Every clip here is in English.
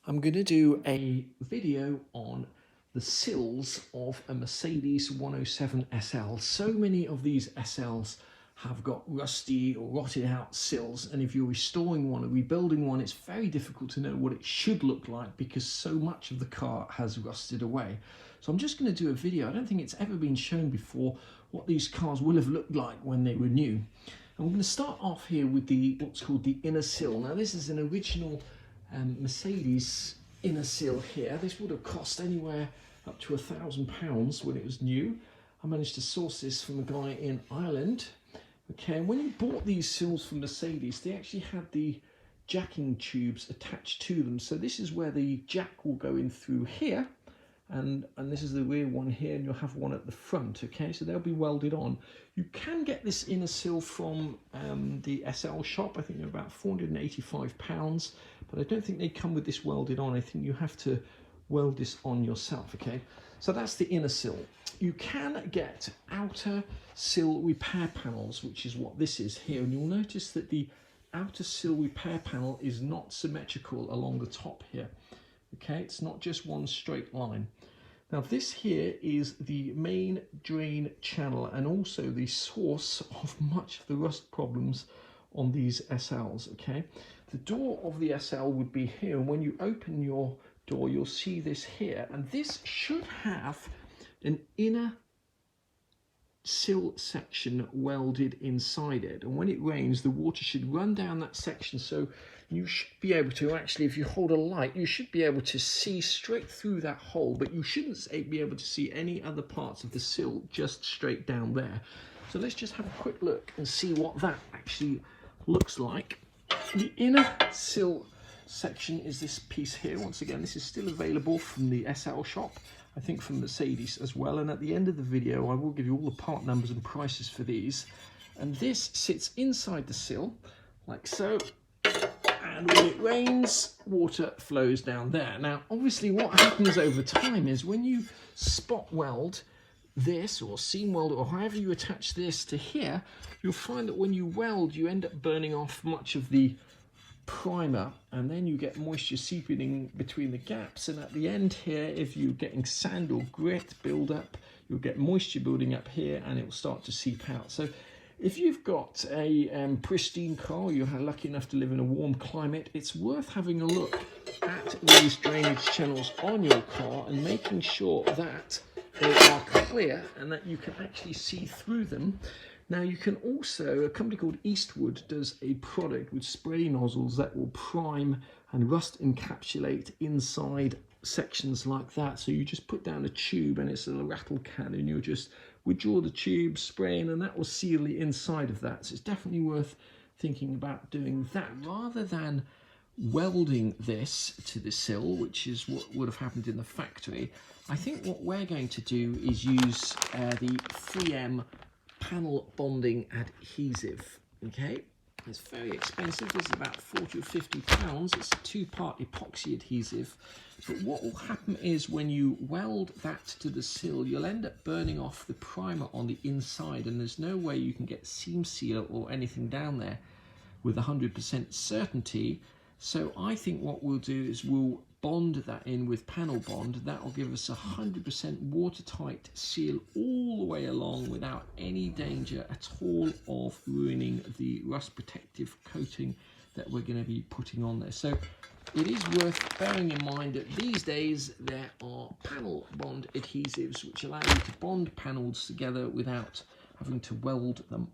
I'm going to do a video on the sills of a Mercedes 107 SL. So many of these SLs have got rusty or rotted out sills, and if you're restoring one or rebuilding one, it's very difficult to know what it should look like because so much of the car has rusted away. So I'm just going to do a video. I don't think it's ever been shown before what these cars will have looked like when they were new. I'm going to start off here with what's called the Inner Sill. Now this is an original Mercedes Inner Sill here. This would have cost anywhere up to £1,000 when it was new. I managed to source this from a guy in Ireland. Okay, and when you bought these sills from Mercedes, they actually had the jacking tubes attached to them. So this is where the jack will go in through here, and this is the rear one here, and you'll have one at the front. Okay, so they'll be welded on. You can get this inner sill from the SL shop. I think they're about £485, but I don't think they come with this welded on. I think you have to weld this on yourself. Okay, so that's the inner sill. You can get outer sill repair panels, which is what this is here, and you'll notice that the outer sill repair panel is not symmetrical along the top here. Okay, it's not just one straight line. Now this here is the main drain channel and also the source of much of the rust problems on these SLs. Okay, the door of the SL would be here, and when you open your door you'll see this here, and this should have an inner sill section welded inside it, and when it rains the water should run down that section, so you should be able to actually, if you hold a light, you should be able to see straight through that hole, but you shouldn't be able to see any other parts of the sill, just straight down there. So let's just have a quick look and see what that actually looks like. The inner sill section is this piece here. Once again, this is still available from the SL shop, I think from Mercedes as well, and at the end of the video I will give you all the part numbers and prices for these. And this sits inside the sill like so, and when it rains water flows down there. Now obviously what happens over time is when you spot weld this or seam weld or however you attach this to here, you'll find that when you weld you end up burning off much of the primer, and then you get moisture seeping in between the gaps, and at the end here, if you're getting sand or grit build up, you'll get moisture building up here and it will start to seep out. So if you've got a pristine car, you're lucky enough to live in a warm climate, it's worth having a look at these drainage channels on your car and making sure that they are clear and that you can actually see through them. Now you can also, a company called Eastwood does a product with spray nozzles that will prime and rust encapsulate inside sections like that. So you just put down a tube and it's a rattle can, and you'll just withdraw the tube, spray in, and that will seal the inside of that. So it's definitely worth thinking about doing that rather than welding this to the sill, which is what would have happened in the factory. I think what we're going to do is use the 3M panel bonding adhesive. Okay, it's very expensive. This is about £40 or £50. It's a two-part epoxy adhesive, but what will happen is when you weld that to the sill you'll end up burning off the primer on the inside, and there's no way you can get seam seal or anything down there with 100% certainty. So I think what we'll do is we'll bond that in with panel bond. That will give us 100% watertight seal all the way along without any danger at all of ruining the rust protective coating that we're going to be putting on there. So it is worth bearing in mind that these days there are panel bond adhesives which allow you to bond panels together without having to weld them.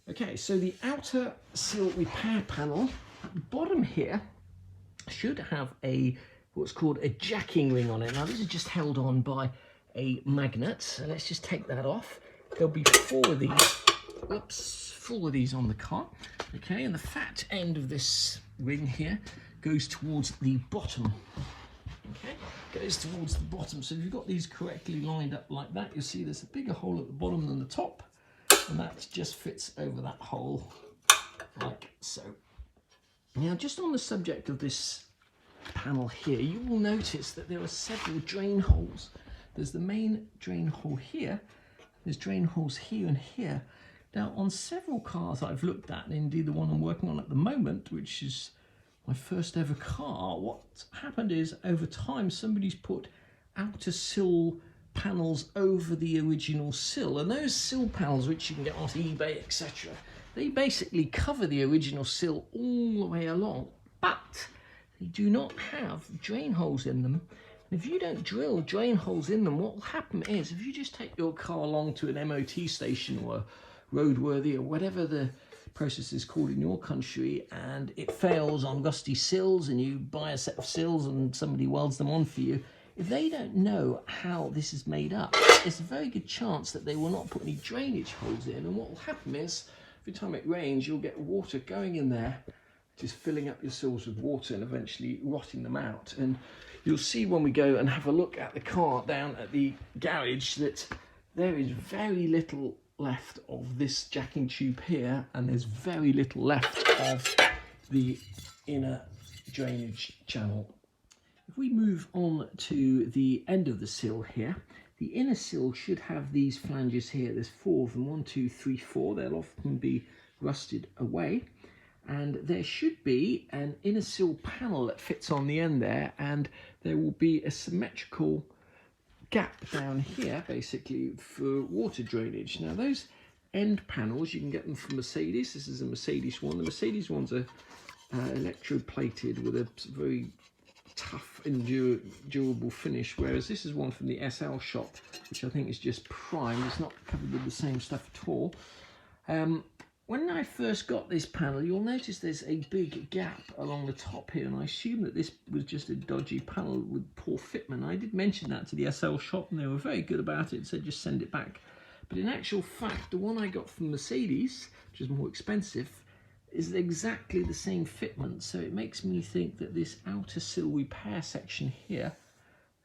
Okay, so the outer sill repair panel at the bottom here should have what's called a jacking ring on it. Now this is just held on by a magnet, so let's just take that off. There'll be four of these on the car. Okay, and the fat end of this ring here goes towards the bottom. Okay, goes towards the bottom. So if you've got these correctly lined up like that, you'll see there's a bigger hole at the bottom than the top, and that just fits over that hole like so. Now, just on the subject of this panel here, you will notice that there are several drain holes. There's the main drain hole here, there's drain holes here and here. Now, on several cars I've looked at, and indeed the one I'm working on at the moment, which is my first ever car, what happened is over time somebody's put outer sill panels over the original sill, and those sill panels, which you can get off eBay, etc., they basically cover the original sill all the way along, but they do not have drain holes in them. And if you don't drill drain holes in them, what will happen is, if you just take your car along to an MOT station or a roadworthy or whatever the process is called in your country, and it fails on rusty sills, and you buy a set of sills and somebody welds them on for you, if they don't know how this is made up, there's a very good chance that they will not put any drainage holes in, and what will happen is, every time it rains, you'll get water going in there, just filling up your sills with water and eventually rotting them out. And you'll see when we go and have a look at the car down at the garage that there is very little left of this jacking tube here, and there's very little left of the inner drainage channel. If we move on to the end of the sill here, the inner sill should have these flanges here. There's 4 of them, 1, 2, 3, 4. They'll often be rusted away, and there should be an inner sill panel that fits on the end there, and there will be a symmetrical gap down here basically for water drainage. Now those end panels, you can get them from Mercedes. This is a Mercedes one. The Mercedes ones are electroplated with a very tough and durable finish, whereas this is one from the SL shop, which I think is just prime. It's not covered with the same stuff at all. When I first got this panel, you'll notice there's a big gap along the top here, and I assume that this was just a dodgy panel with poor fitment. I did mention that to the SL shop, and they were very good about it and said just send it back. But in actual fact, the one I got from Mercedes, which is more expensive, is exactly the same fitment, so it makes me think that this outer sill repair section here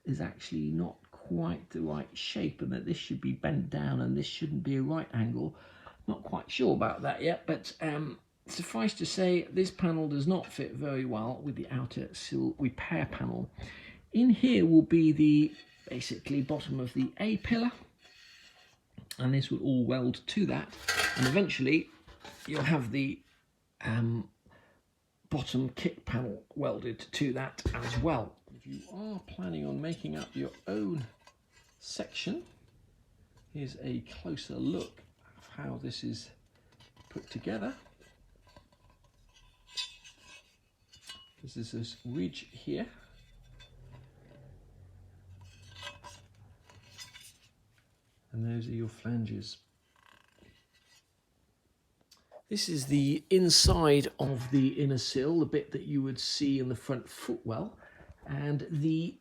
is actually not quite the right shape, and that this should be bent down and this shouldn't be a right angle. Not quite sure about that yet, but suffice to say, this panel does not fit very well with the outer sill repair panel. In here will be the basically bottom of the A pillar, and this will all weld to that, and eventually you'll have the bottom kick panel welded to that as well. If you are planning on making up your own section, here's a closer look how this is put together. This is this ridge here, and those are your flanges. This is the inside of the inner sill, the bit that you would see in the front footwell, and the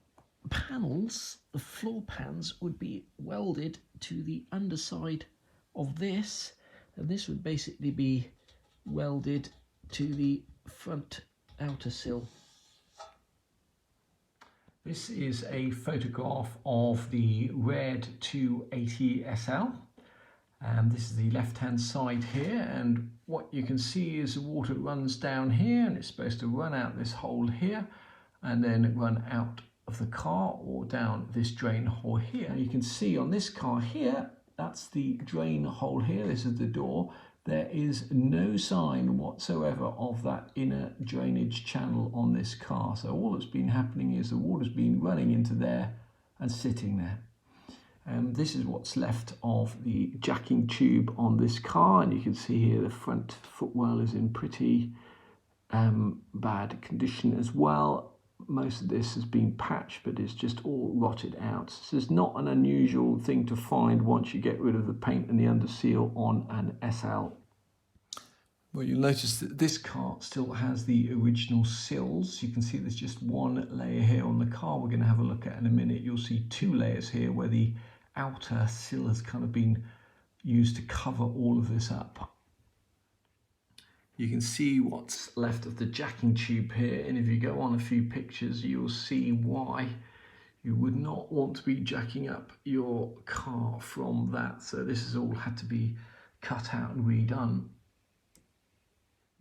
panels, the floor pans, would be welded to the underside of this, and this would basically be welded to the front outer sill. This is a photograph of the Red 280 SL. This is the left hand side here, and what you can see is the water runs down here, and it's supposed to run out this hole here and then run out of the car or down this drain hole here. And you can see on this car here, that's the drain hole here, this is the door. There is no sign whatsoever of that inner drainage channel on this car. So all that's been happening is the water's been running into there and sitting there. This is what's left of the jacking tube on this car, and you can see here the front footwell is in pretty bad condition as well. Most of this has been patched, but it's just all rotted out. So it's not an unusual thing to find once you get rid of the paint and the under seal on an SL. Well, you'll notice that this car still has the original sills. You can see there's just one layer here on the car we're going to have a look at in a minute. You'll see 2 layers here where the outer sill has kind of been used to cover all of this up. You can see what's left of the jacking tube here, and if you go on a few pictures you'll see why you would not want to be jacking up your car from that. So this has all had to be cut out and redone.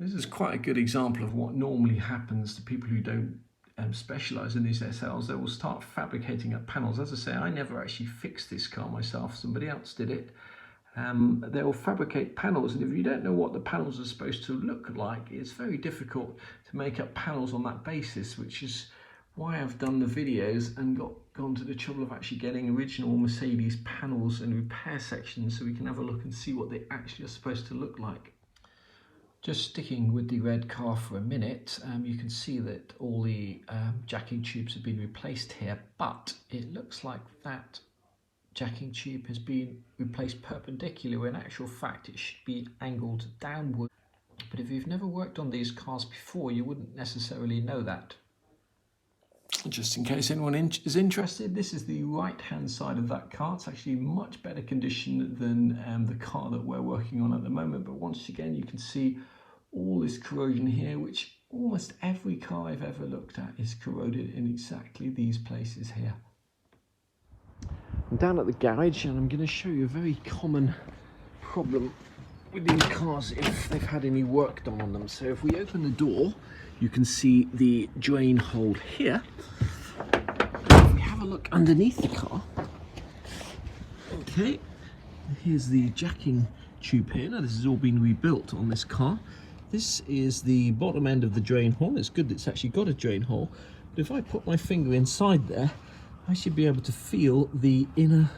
This is quite a good example of what normally happens to people who don't specialise in these SLs. They will start fabricating up panels. As I say, I never actually fixed this car myself, somebody else did it. they'll fabricate panels, and if you don't know what the panels are supposed to look like, it's very difficult to make up panels on that basis, which is why I've done the videos and gone to the trouble of actually getting original Mercedes panels and repair sections so we can have a look and see what they actually are supposed to look like. Just sticking with the red car for a minute, you can see that all the jacking tubes have been replaced here, but it looks like that jacking tube has been replaced perpendicular when in actual fact it should be angled downward. But if you've never worked on these cars before, you wouldn't necessarily know that. Just in case anyone is interested, this is the right hand side of that car. It's actually in much better condition than the car that we're working on at the moment, but once again you can see all this corrosion here, which almost every car I've ever looked at is corroded in exactly these places here. I'm down at the garage and I'm going to show you a very common problem with these cars if they've had any work done on them. So if we open the door, you can see the drain hole here. If we have a look underneath the car, okay, here's the jacking tube here. Now this has all been rebuilt on this car. This is the bottom end of the drain hole. It's good that it's actually got a drain hole, but if I put my finger inside there, I should be able to feel the inner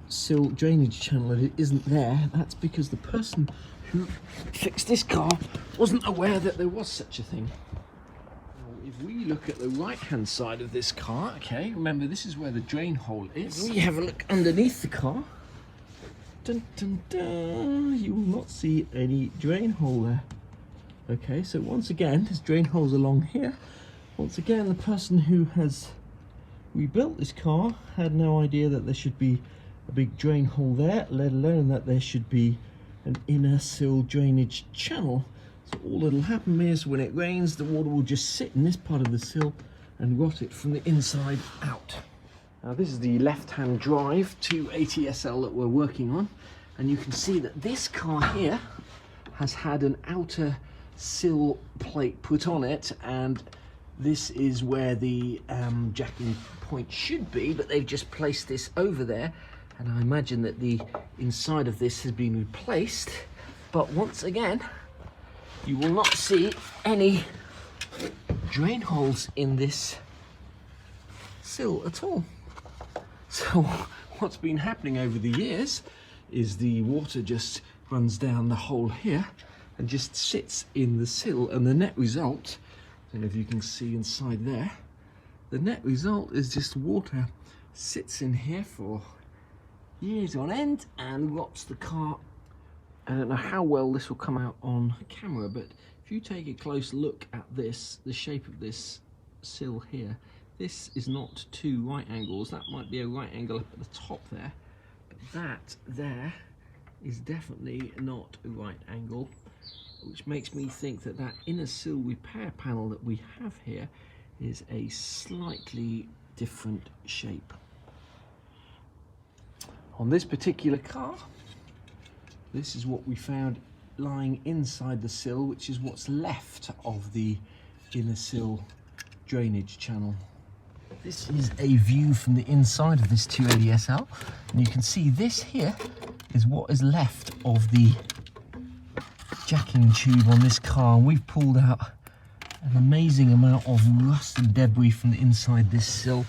sill drainage channel, and it isn't there. That's because the person who fixed this car wasn't aware that there was such a thing. Now, if we look at the right hand side of this car, okay, remember this is where the drain hole is. We have a look underneath the car. Dun, dun, dun, you will not see any drain hole there. Okay, so once again, there's drain holes along here. Once again, the person who has rebuilt this car had no idea that there should be a big drain hole there, let alone that there should be an inner sill drainage channel. So all that'll happen is when it rains, the water will just sit in this part of the sill and rot it from the inside out. Now this is the left-hand drive 280 SL that we're working on, and you can see that this car here has had an outer sill plate put on it, and this is where the jacking point should be, but they've just placed this over there, and I imagine that the inside of this has been replaced. But once again, you will not see any drain holes in this sill at all. So what's been happening over the years is the water just runs down the hole here and just sits in the sill, and the net result, I don't know if you can see inside there, the net result is just water sits in here for years on end and rots the car. I don't know how well this will come out on camera, but if you take a close look at this, the shape of this sill here, this is not two right angles. That might be a right angle up at the top there, but that there is definitely not a right angle, which makes me think that that inner sill repair panel that we have here is a slightly different shape. On this particular car, this is what we found lying inside the sill, which is what's left of the inner sill drainage channel. This is a view from the inside of this 280 SL, and you can see this here is what is left of the jacking tube on this car. We've pulled out an amazing amount of rust and debris from the inside this sill.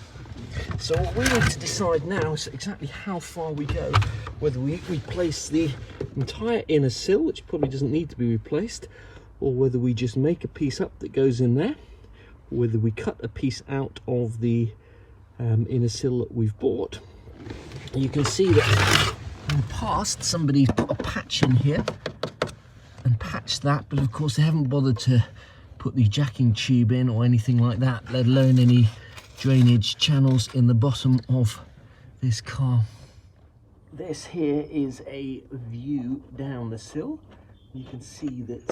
So what we need to decide now is exactly how far we go, whether we replace the entire inner sill, which probably doesn't need to be replaced, or whether we just make a piece up that goes in there, or whether we cut a piece out of the inner sill that we've bought. You can see that in the past somebody put a patch in here and patched that, but of course they haven't bothered to put the jacking tube in or anything like that, let alone any drainage channels in the bottom of this car. This here is a view down the sill. You can see that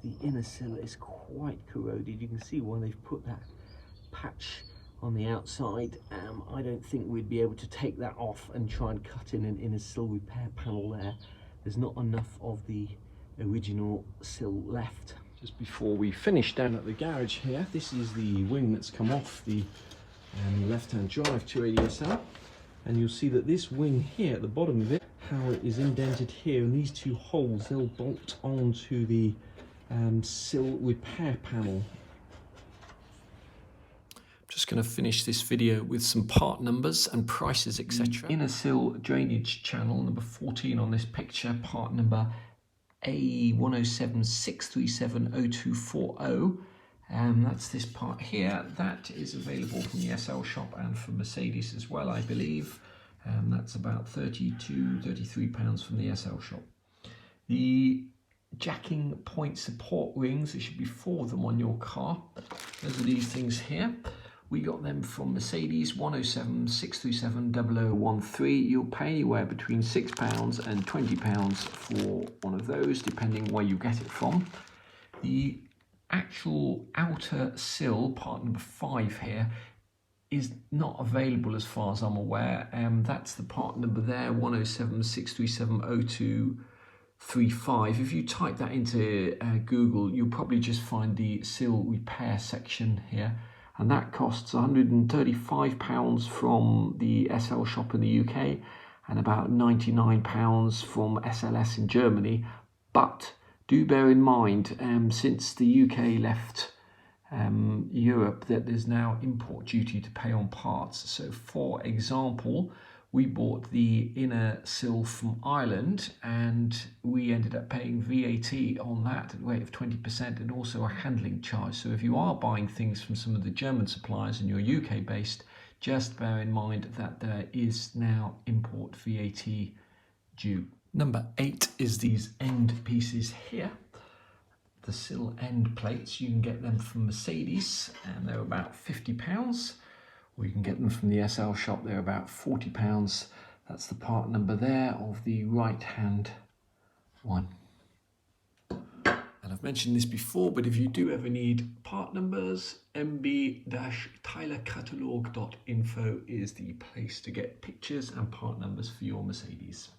the inner sill is quite corroded. You can see why they've put that patch on the outside. I don't think we'd be able to take that off and try and cut in an inner sill repair panel there. There's not enough of the original sill left. Just before we finish down at the garage here, this is the wing that's come off the left-hand drive 280 SL. And you'll see that this wing here at the bottom of it, how it is indented here, and these two holes, they'll bolt onto the sill repair panel. Just going to finish this video with some part numbers and prices, etc. Inner Sill drainage channel number 14 on this picture, part number A107 637 0240. That's this part here. That is available from the SL shop and from Mercedes as well, I believe. That's about £32–33 from the SL shop. The jacking point support rings, there should be 4 of them on your car. Those are these things here. We got them from Mercedes 107 637 0013. You'll pay anywhere between £6 and £20 for one of those, depending where you get it from. The actual outer sill, part number 5 here, is not available as far as I'm aware. That's the part number there, 107 637 0235. If you type that into Google, you'll probably just find the sill repair section here, and that costs £135 from the SL shop in the UK and about £99 from SLS in Germany. But do bear in mind, since the UK left Europe, that there's now import duty to pay on parts. So for example, we bought the Inner Sill from Ireland and we ended up paying VAT on that at the rate of 20% and also a handling charge. So if you are buying things from some of the German suppliers and you're UK based, just bear in mind that there is now import VAT due. Number 8 is these end pieces here. The sill end plates, you can get them from Mercedes and they're about £50. Or you can get them from the SL shop, they're about £40. That's the part number there of the right hand one. And I've mentioned this before, but if you do ever need part numbers, mb-teilerkatalog.info is the place to get pictures and part numbers for your Mercedes.